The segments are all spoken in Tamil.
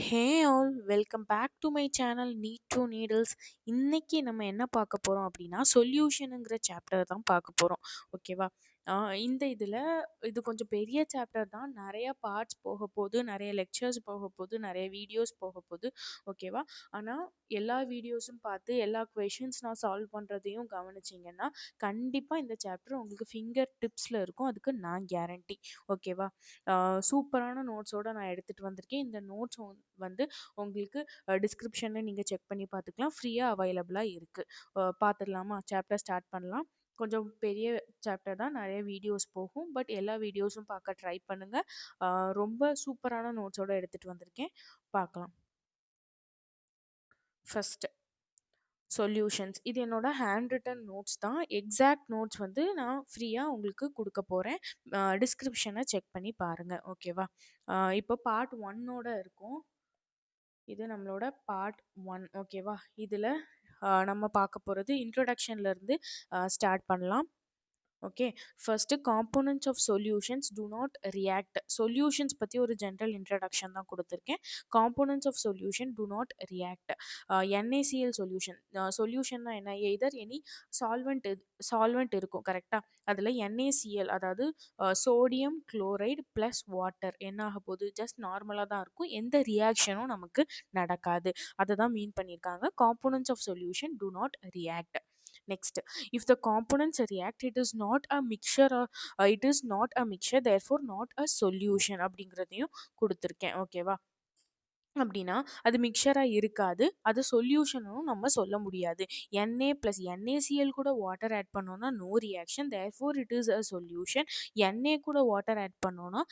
Hey all welcome back to my channel Need to Needles. இன்னைக்கு நம்ம என்ன பார்க்க போகிறோம் அப்படின்னா சொல்யூஷனுங்கிற சாப்டர் தான் பார்க்க போகிறோம். ஓகேவா? இந்த இதில் இது கொஞ்சம் பெரிய சாப்டர் தான். நிறைய பார்ட்ஸ் போக போகுது, நிறைய லெக்சர்ஸ் போக போகுது, நிறைய வீடியோஸ் போக போகுது. ஓகேவா? ஆனால் எல்லா வீடியோஸும் பார்த்து எல்லா கொஷின்ஸ் நான் சால்வ் பண்ணுறதையும் கவனிச்சிங்கன்னா கண்டிப்பாக இந்த சாப்டர் உங்களுக்கு ஃபிங்கர் டிப்ஸில் இருக்கும். அதுக்கு நான் கேரண்டி. ஓகேவா? சூப்பரான நோட்ஸோடு நான் எடுத்துகிட்டு வந்திருக்கேன். இந்த நோட்ஸ் வந்து உங்களுக்கு டிஸ்கிரிப்ஷனில் நீங்கள் செக் பண்ணி பார்த்துக்கலாம். ஃப்ரீயாக அவைலபிளாக இருக்குது. பார்த்துடலாமா? சாப்டர் ஸ்டார்ட் பண்ணலாம். கொஞ்சம் பெரிய சாப்டர் தான், நிறைய வீடியோஸ் போகும். பட் எல்லா வீடியோஸும் பார்க்க ட்ரை பண்ணுங்கள். ரொம்ப சூப்பரான நோட்ஸோடு எடுத்துகிட்டு வந்திருக்கேன். பார்க்கலாம். First solutions. இது என்னோட ஹேண்ட் ரிட்டன் நோட்ஸ் தான். எக்ஸாக்ட் நோட்ஸ் வந்து நான் ஃப்ரீயாக உங்களுக்கு கொடுக்க போகிறேன். டிஸ்கிரிப்ஷனை செக் பண்ணி பாருங்கள். ஓகேவா? இப்போ பார்ட் ஒன்னோட இருக்கும். இது நம்மளோட பார்ட் ஒன். ஓகேவா? இதில் நம்ம பார்க்க போகிறது இன்ட்ரொடக்ஷன்லேருந்து ஸ்டார்ட் பண்ணலாம். Okay. First components of solutions do not react. Solutions பற்றி ஒரு ஜென்ரல் இன்ட்ரடக்ஷன் தான் கொடுத்துருக்கேன். Components of solution do not react. NaCl solution. சொல்யூஷன்னா என்ன? எய்தர் எனி சால்வெண்ட் இருக்கும். கரெக்டாக? அதில் NaCl அதாவது சோடியம் குளோரைடு ப்ளஸ் வாட்டர் என்ன ஆக போகுது? ஜஸ்ட் நார்மலாக தான் இருக்கும். எந்த ரியாக்ஷனும் நமக்கு நடக்காது. அதை தான் மீன் பண்ணியிருக்காங்க. Components of solution do not react. Next, if the components react, it is not a mixture, or it is not a mixture, therefore not a solution அப்படிங்கிறதையும் கொடுத்துருக்கேன். ஓகேவா? அப்படின்னா அது மிக்சராக இருக்காது, அது சொல்யூஷனும் நம்ம சொல்ல முடியாது. Na ப்ளஸ் NaCl கூட வாட்டர் ஆட் பண்ணோன்னா no reaction, therefore it is a solution. Na கூட வாட்டர் ஆட் பண்ணோன்னா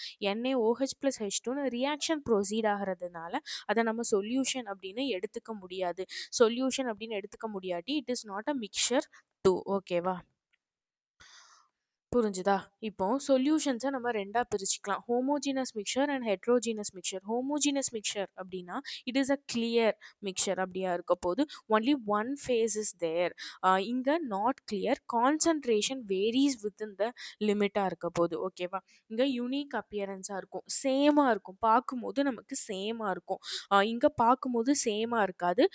NaOH ப்ளஸ் H2ன்னு ரியாக்ஷன் ப்ரொசீட் ஆகிறதுனால அதை நம்ம சொல்யூஷன் அப்படின்னு எடுத்துக்க முடியாது. சொல்யூஷன் அப்படின்னு எடுத்துக்க முடியாட்டி it is not a mixture too. ஓகேவா? புரிஞ்சுதா? இப்போ சொல்யூஷன்ஸை நம்ம ரெண்டாக பிரிச்சுக்கலாம். Homogeneous mixture and heterogeneous mixture. Homogeneous mixture அப்படின்னா it is a clear mixture அப்படியா இருக்க போது. Only one phase is there. இங்கே not clear, concentration varies within the லிமிட்டாக இருக்க போது. ஓகேவா? இங்கே யூனிக் அப்பியரன்ஸாக இருக்கும், சேமாக இருக்கும், பார்க்கும்போது நமக்கு சேமாக இருக்கும். இங்கே பார்க்கும்போது சேமாக இருக்காது,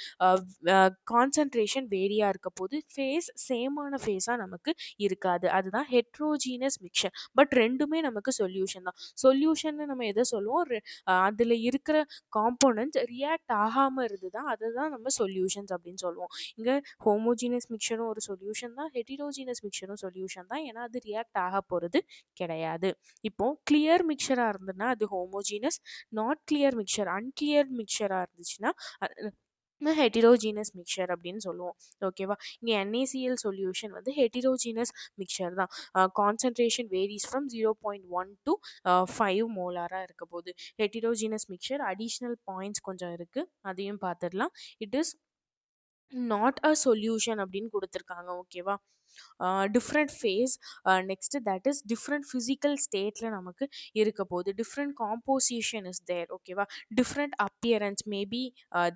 கான்சன்ட்ரேஷன் வேரியாக இருக்க போது, ஃபேஸ் சேமான ஃபேஸாக நமக்கு இருக்காது. அதுதான் ஹெட்ரோஜீனஸ் மிக்சர். பட் ரெண்டுமே நமக்கு சொல்யூஷன் தான். சொல்யூஷன் நம்ம எதை சொல்லுவோம்? அதில் இருக்கிற காம்போனன்ட்ஸ் ரியாக்ட் ஆகாமல் இருந்துதான் அதை தான் நம்ம சொல்யூஷன்ஸ் அப்படின்னு சொல்லுவோம். இங்கே ஹோமோஜீனஸ் மிக்சரும் ஒரு சொல்யூஷன் தான், ஹெட்டிரோஜீனஸ் மிக்சரும் சொல்யூஷன் தான். ஏன்னா அது ரியாக்ட் ஆக போகிறது கிடையாது. இப்போ கிளியர் மிக்சராக இருந்ததுன்னா அது homogeneous. Not clear mixture, unclear மிக்சராக இருந்துச்சுன்னா ஹெட்டிரோஜீனஸ் மிக்சர் அப்படின்னு சொல்லுவோம். ஓகேவா? இங்கே NaCl சொல்யூஷன் வந்து ஹெட்டிரோஜீனஸ் மிக்சர் தான். கான்சன்ட்ரேஷன் வேரிஸ் ஃப்ரம் 0.1 to 5 மோலாராக இருக்க போது. ஹெட்டிரோஜீனஸ் மிக்சர் அடிஷ்னல் பாயிண்ட்ஸ் கொஞ்சம் இருக்குது, அதையும் பார்த்துடலாம். It is not a solution அப்படின்னு கொடுத்துருக்காங்க. ஓகேவா? Different phase. Next that is different physical ஸ்டேட்டில் நமக்கு இருக்க போது. Different composition is there. ஓகேவா? Different appearance maybe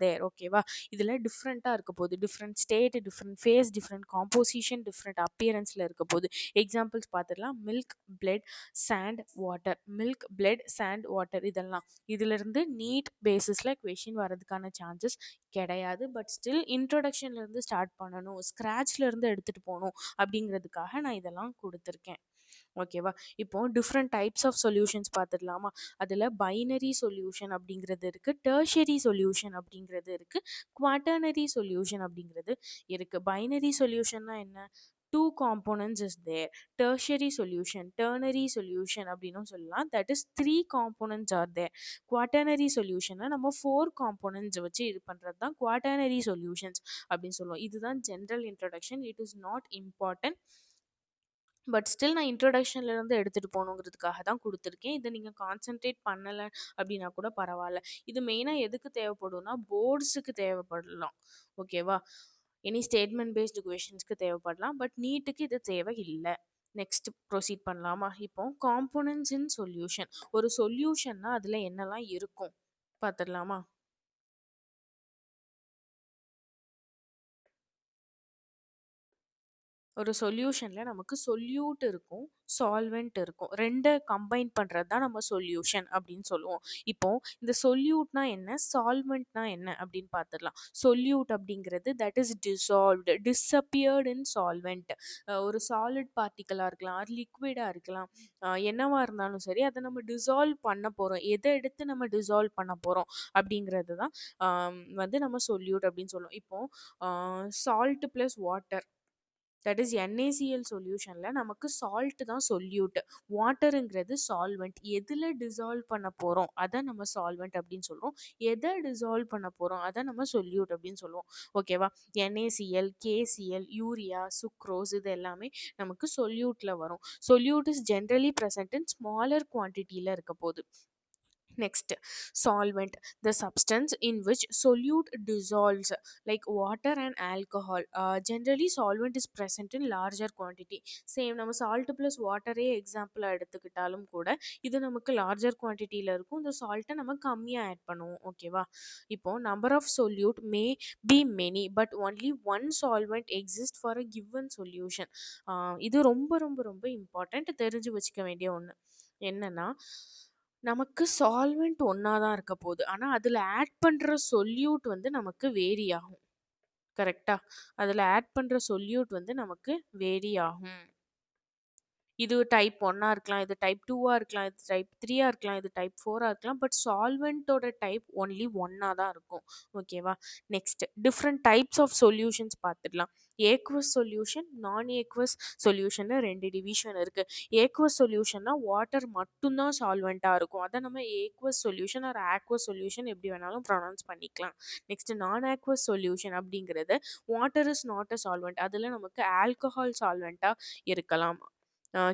there. ஓகேவா? இதில் டிஃப்ரெண்ட்டாக இருக்க போது. Different state, different phase, different composition, different அப்பியரன்ஸில் இருக்க போது. எக்ஸாம்பிள்ஸ் பார்த்துடலாம். Milk, blood, sand, water. Milk, blood, sand, water இதெல்லாம் இதிலிருந்து நீட் பேசிஸில் கொஷின் வரதுக்கான சான்சஸ் கிடையாது. பட் ஸ்டில் இன்ட்ரொடக்ஷன்லேருந்து ஸ்டார்ட் பண்ணணும், ஸ்க்ராட்ச்லேருந்து எடுத்துகிட்டு போகணும் அப்படிங்கிறதுக்காக நான் இதெல்லாம் கொடுத்துருக்கேன். ஓகேவா? இப்போ டிஃப்ரெண்ட் டைப்ஸ் ஆஃப் சொல்யூஷன்ஸ் பார்த்துடலாமா? அதில் பைனரி சொல்யூஷன் அப்படிங்கிறது இருக்குது, டெர்ஷரி சொல்யூஷன் அப்படிங்கிறது இருக்குது, குவாட்டர்னரி சொல்யூஷன் அப்படிங்கிறது இருக்குது. பைனரி சொல்யூஷன்னா என்ன? Two components is there. Tertiary solution, ternary solution அப்படின்னும் சொல்லலாம். That is three components are there. Quaternary சொல்யூஷனை நம்ம ஃபோர் காம்போனன்ட்ஸ் வச்சு இது பண்ணுறது தான் குவாட்டர்னரி சொல்யூஷன்ஸ் அப்படின்னு சொல்லுவோம். இதுதான் general introduction. It is not important, but still நான் இன்ட்ரொடக்ஷன்லேருந்து எடுத்துகிட்டு போகணுங்கிறதுக்காக தான் கொடுத்துருக்கேன். இதை நீங்கள் கான்சென்ட்ரேட் பண்ணலை அப்படின்னா கூட பரவாயில்ல. இது மெயினாக எதுக்கு தேவைப்படும்னா போர்ட்ஸுக்கு தேவைப்படலாம். ஓகேவா? எனி ஸ்டேட்மெண்ட் பேஸ்டு கொஷின்ஸ்க்கு தேவைப்படலாம், பட் நீட்டுக்கு இது தேவை இல்லை. நெக்ஸ்ட் ப்ரொசீட் பண்ணலாமா? இப்போ காம்போனன்ட்ஸ் இன் சொல்யூஷன். ஒரு சொல்யூஷன்னா அதில் என்னெல்லாம் இருக்கும் பார்த்துடலாமா? ஒரு சொல்யூஷன்ல நமக்கு சொல்யூட் இருக்கும், சால்வெண்ட் இருக்கும். 2 கம்பைன் பண்றது தான் நம்ம சொல்யூஷன் அப்படின்னு சொல்லுவோம். இப்போ இந்த சொல்யூட்னா என்ன? சால்வெண்ட்னா என்ன? அப்படின்னு பார்த்துடலாம். சொல்யூட் அப்படிங்கிறது that is dissolved, disappeared in solvent. ஒரு சாலிட் பார்ட்டிகளா இருக்கலாம், லிக்விடா இருக்கலாம். என்னவா இருந்தாலும் சரி, அத நம்ம டிசால்வ் பண்ண போறோம். எத எடுத்து நம்ம டிசால்வ் பண்ண போறோம் அப்படிங்கிறது தான் வந்து நம்ம சொல்யூட் அப்படின்னு சொல்லுவோம். இப்போ salt plus water, that is NaCl சொல்யூஷன்ல நமக்கு சால்ட் தான் சொல்யூட், வாட்டருங்கிறது சால்வெண்ட். எதுல டிசால்வ் பண்ண போறோம் அதை நம்ம சால்வெண்ட் அப்படின்னு சொல்றோம், எதை டிசால்வ் பண்ண போறோம் அதை நம்ம சொல்யூட் அப்படின்னு சொல்லுவோம். ஓகேவா? NaCl, KCl, யூரியா, சுக்ரோஸ் இது எல்லாமே நமக்கு சொல்யூட்ல வரும். Solute is generally present in smaller குவான்டிட்டியில இருக்க போகுது. Next, solvent, the substance in which solute dissolves, like water and alcohol. Generally, solvent is present in larger quantity. Same, நம்ம salt plus water எக்ஸாம்பிள் எடுத்துக்கிட்டாலும் கூட இது நமக்கு லார்ஜர் குவான்டிட்டியில் இருக்கும். இந்த சால்ட்டை நம்ம கம்மியாக ஆட் பண்ணுவோம். ஓகேவா? இப்போ number of solute may be many but only one solvent exists for a given solution. இது ரொம்ப ரொம்ப ரொம்ப இம்பார்ட்டண்ட், தெரிஞ்சு வச்சுக்க வேண்டிய ஒன்று. என்னன்னா, நமக்கு சால்வெண்ட் ஒன்றா தான் இருக்க போகுது, ஆனால் அதில் ஆட் பண்ணுற சொல்யூட் வந்து நமக்கு வேரி ஆகும். கரெக்டா? அதில் ஆட் பண்ணுற சொல்யூட் வந்து நமக்கு வேரி ஆகும். இது டைப் 1 இருக்கலாம், இது டைப் 2 இருக்கலாம், இது டைப் 3 இருக்கலாம், இது டைப் 4 இருக்கலாம். பட் சால்வெண்ட்டோட டைப் ஒன்லி ஒன்னா தான் இருக்கும். ஓகேவா? Next, different types of solutions பார்த்துடலாம். Aqueous solution, non aqueous solution, 2 division இருக்கு. ஏக்வஸ் சொல்யூஷன்னா வாட்டர் மட்டும்தான் சால்வெண்ட்டாக இருக்கும், அதை நம்ம aqueous solution or aqueous solution எப்படி வேணாலும் ப்ரொனவுன்ஸ் பண்ணிக்கலாம். நெக்ஸ்ட், நான் ஆக்வஸ் சொல்யூஷன் அப்படிங்கிறது water is not a solvent, அதில் நமக்கு ஆல்கஹால் சால்வெண்ட்டாக இருக்கலாம்,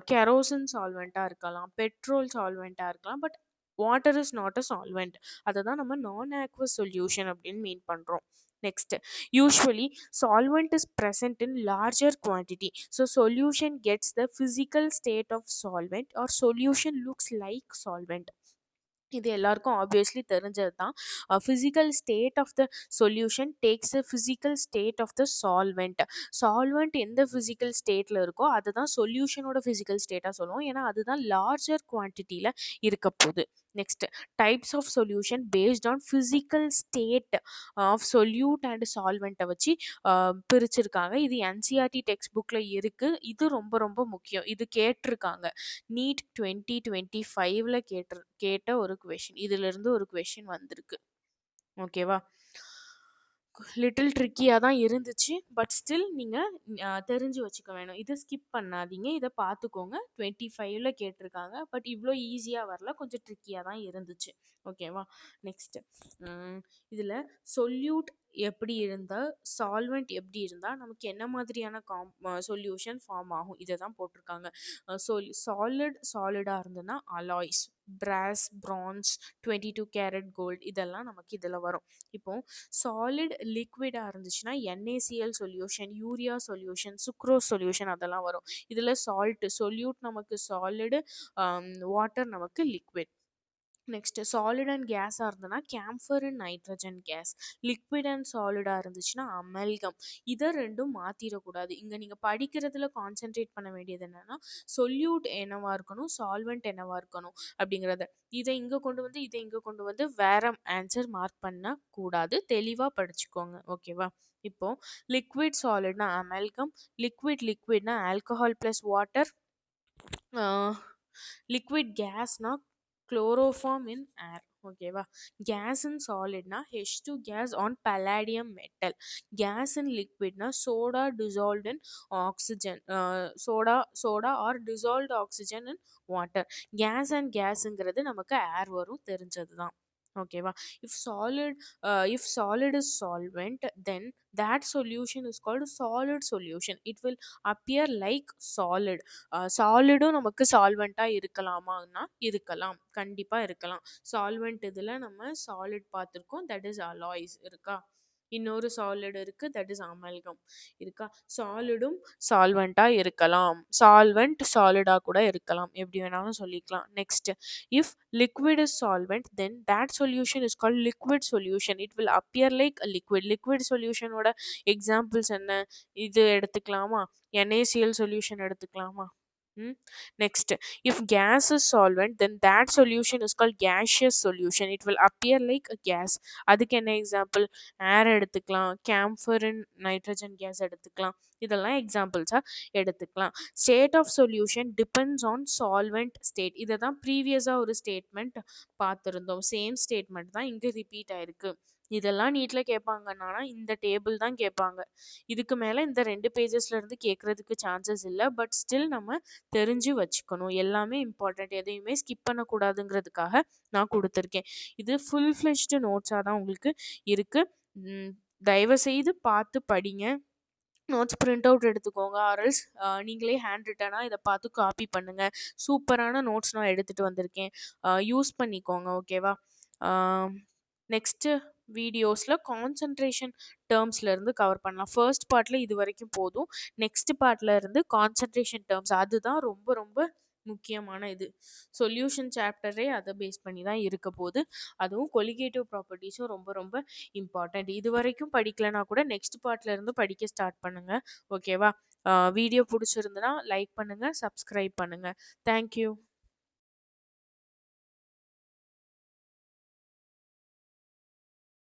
கெரோசின் சால்வெண்ட்டாக இருக்கலாம், பெட்ரோல் சால்வெண்ட்டாக இருக்கலாம். But water is not a solvent, அதை தான் நம்ம நான் ஆக்வஸ் சொல்யூஷன் அப்படின்னு மீன் பண்ணுறோம். Next, usually solvent is present in larger quantity. So solution gets the physical state of solvent or solution looks like solvent. இது எல்லாருக்கும் ஆப்வியஸ்லி தெரிஞ்சது தான். Physical state of the solution takes the physical state of the solvent. Solvent எந்த ஃபிசிக்கல் ஸ்டேட்டில் இருக்கோ அதுதான் சொல்யூஷனோட ஃபிசிக்கல் ஸ்டேட்டாக சொல்லுவோம், ஏன்னா அதுதான் லார்ஜர் குவான்டிட்டியில் இருக்க போகுது. Next, types of solution based on physical state of solute and சால்வெண்ட்டை வச்சு பிரிச்சிருக்காங்க. இது NCERT டெக்ஸ்ட் புக்கில் இருக்குது. இது ரொம்ப ரொம்ப முக்கியம், இது கேட்டிருக்காங்க. நீட் 2025ல கேட்ட ஒரு கொஷின், இதிலிருந்து ஒரு கொஷின் வந்திருக்கு. ஓகேவா? லிட்டில் ட்ரிக்கியாக தான் இருந்துச்சு, பட் ஸ்டில் நீங்கள் தெரிஞ்சு வச்சுக்க வேணும். இதை ஸ்கிப் பண்ணாதீங்க, இதை பார்த்துக்கோங்க. 25ல கேட்டிருக்காங்க, பட் இவ்வளோ ஈஸியாக வரல, கொஞ்சம் ட்ரிக்கியாக தான் இருந்துச்சு. ஓகேவா? நெக்ஸ்ட், இதில் சொல்யூட் எப்படி இருந்தால், சால்வெண்ட் எப்படி இருந்தால் நமக்கு என்ன மாதிரியான சொல்யூஷன் ஃபார்ம் ஆகும், இதை தான் போட்டிருக்காங்க. சாலிடாக இருந்ததுன்னா அலாய்ஸ், பிராஸ், பிரான்ஸ், 22 கேரட் கோல்டு, இதெல்லாம் நமக்கு இதில் வரும். இப்போ சாலிட் லிக்விடாக இருந்துச்சுன்னா NaCl solution, urea solution, sucrose solution அதெல்லாம் வரும். இதில் சால்ட் சொல்யூட் நமக்கு சாலிடு, வாட்டர் நமக்கு லிக்விட். நெக்ஸ்ட், சாலிட் அண்ட் கேஸாக இருந்ததுன்னா camphor and nitrogen gas. Liquid and சாலிடாக இருந்துச்சுன்னா அமல்கம். இதை ரெண்டும் மாற்றிடக்கூடாது. இங்கே நீங்கள் படிக்கிறதுல கான்சென்ட்ரேட் பண்ண வேண்டியது என்னென்னா, சொல்யூட் என்னவா இருக்கணும், சால்வெண்ட் என்னவா இருக்கணும் அப்படிங்கிறத. இதை இங்கே கொண்டு வந்து வேற ஆன்சர் மார்க் பண்ணக்கூடாது, தெளிவாக படிச்சுக்கோங்க. ஓகேவா? இப்போ லிக்விட் சாலிட்னா அமல்கம், லிக்விட்னா ஆல்கஹால் ப்ளஸ் வாட்டர், லிக்விட் கேஸ்னா chloroform in air. ஓகேவா? கேஸ் அண்ட் சாலிட்னா H2 gas on palladium metal. Gas and லிக்விட்னா soda dissolved in oxygen, soda or dissolved oxygen in water. Gas and கேஸுங்கிறது நமக்கு ஏர் வரும், தெரிஞ்சது தான். ஓகேவா? if solid is solvent, then that solution is called solid solution. It will appear like solid. சாலிடும் நமக்கு சால்வெண்ட்டாக இருக்கலாமான்னா இருக்கலாம், கண்டிப்பாக இருக்கலாம். சால்வெண்ட் இதில் நம்ம சாலிட் பார்த்துருக்கோம், தட் இஸ் அலாய்ஸ் இருக்கா. இன்னொரு சாலிட் இருக்கு, தட் இஸ் அமல்கம். இருக்கா? சாலிடும் சால்வெண்ட்டா இருக்கலாம், சால்வெண்ட் சாலிடா கூட இருக்கலாம், எப்படி வேணாலும் சொல்லிக்கலாம். Next, if liquid is solvent then that solution is called liquid solution, it will appear like a liquid. liquid solution ஓட எக்ஸாம்பிள்ஸ் என்ன? இது எடுத்துக்கலாமா? NaCl சொல்யூஷன் எடுத்துக்கலாமா? Next, if gas is solvent then that solution is called gaseous solution, it will appear like a gas. அதுக்கு என்ன எக்ஸாம்பிள்? ஏர் எடுத்துக்கலாம், கேம்ஃபரின் நைட்ரஜன் கேஸ் எடுத்துக்கலாம். இதெல்லாம் எக்ஸாம்பிள்ஸாக எடுத்துக்கலாம். State of solution depends on solvent state. இதை தான் ப்ரீவியஸாக ஒரு ஸ்டேட்மெண்ட் பார்த்துருந்தோம். சேம் ஸ்டேட்மெண்ட் தான் இங்கே ரிப்பீட் ஆயிருக்கு. இதெல்லாம் நீட்டில் கேட்பாங்கன்னா இந்த டேபிள் தான் கேட்பாங்க. இதுக்கு மேலே இந்த 2 பேஜஸ்ல இருந்து கேட்கறதுக்கு சான்சஸ் இல்லை. பட் ஸ்டில் நம்ம தெரிஞ்சு வச்சுக்கணும். எல்லாமே இம்பார்ட்டண்ட், எதையுமே ஸ்கிப் பண்ணக்கூடாதுங்கிறதுக்காக நான் கொடுத்துருக்கேன். இது ஃபுல் ஃப்ளெஷ்டு நோட்ஸாக தான் உங்களுக்கு இருக்குது. தயவு செய்து பார்த்து படிங்க. நோட்ஸ் பிரிண்ட் அவுட் எடுத்துக்கோங்க, ஆர்எல்ஸ் நீங்களே ஹேண்ட் ரிட்டனாக இதை பார்த்து காப்பி பண்ணுங்கள். சூப்பரான நோட்ஸ் நான் எடுத்துகிட்டு வந்திருக்கேன், யூஸ் பண்ணிக்கோங்க. ஓகேவா? நெக்ஸ்ட்டு வீடியோஸில் கான்சன்ட்ரேஷன் டேர்ம்ஸ்லேருந்து கவர் பண்ணலாம். ஃபர்ஸ்ட் பார்ட்டில் இது வரைக்கும் போதும். நெக்ஸ்ட் பார்ட்டில் இருந்து கான்சன்ட்ரேஷன் டேர்ம்ஸ், அதுதான் ரொம்ப ரொம்ப முக்கியமான இது. சொல்யூஷன் சாப்டரே அதை பேஸ் பண்ணி தான் இருக்க போகுது. அதுவும் கொலிகேட்டிவ் ப்ராப்பர்ட்டிஸும் ரொம்ப ரொம்ப இம்பார்ட்டண்ட். இது வரைக்கும் படிக்கலைன்னா கூட நெக்ஸ்ட் பார்ட்ல இருந்து படிக்க ஸ்டார்ட் பண்ணுங்க. ஓகேவா? வீடியோ பிடிச்சிருந்துன்னா லைக் பண்ணுங்க, சப்ஸ்கிரைப் பண்ணுங்க. தேங்க்யூ.